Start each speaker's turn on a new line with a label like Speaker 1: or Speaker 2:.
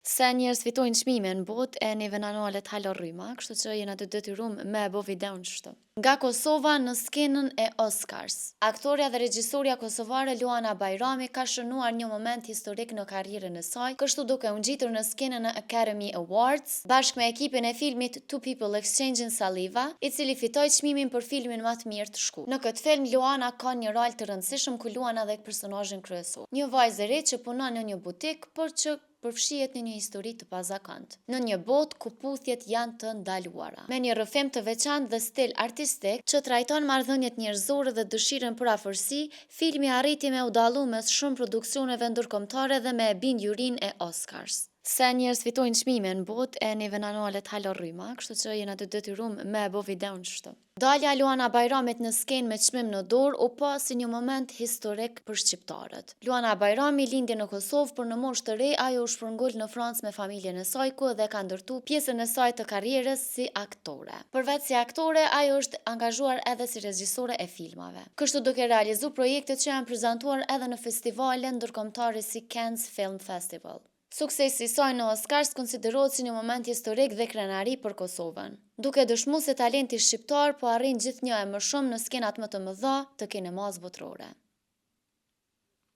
Speaker 1: Se njerëz fitojnë çmime në botë e neve nanalet hala rryma, kështu që jena të detyruar me e bo videon kështu. Nga Kosova në skenën e Oscars. Aktoreja dhe regjisorja kosovare Luana Bajrami ka shënuar një moment historik në karrierën e saj, kështu duke u ngjitur në skenën e Academy Awards bashkë me ekipin e filmit Two People Exchanging Saliva, i cili fitoi çmimin për filmin më të mirë të shku. Në këtë film Luana ka një rol të rëndësishëm ku luan edhe personazhin kryesor. Një vajzë e re që punon në një butik, por që përfshihet në një histori të pazakontë, në një botë ku puthjet janë të ndaluara. Me një rrëfim të veçantë dhe stil artistik që trajton marrëdhëniet njerëzore dhe dëshirën për afërsi, filmi arriti me u dallu mes shumë produksioneve ndërkombëtare dhe me e bind jurinë e Oscars. Se njerëz fitojnë çmime në botë e neve nanalet hala rryma, kështu që jena të detyruar me e bo videon kështu. Dalja Luana Bajramit në skenë me çmim në dorë u pa si një moment historik për shqiptarët. Luana Bajrami lindi në Kosovë, por në moshë të re ajo u shpërngul në Francë me familjen e saj, ku edhe ka ndërtu pjesën e saj të karrierës si aktore. Përveç si aktore, ajo është angazhuar edhe si regjisore e filmave. Kështu duke realizuar projekte që janë prezantuar edhe në festivale ndërkombëtare si Cannes Film Festival. Suksesi i saj në Oscars konsiderohet si një moment historik dhe krenari për Kosovën, duke dëshmuar se talenti shqiptar po arrin gjithnjë e më shumë në skenat më të mëdha të kinemas botërore.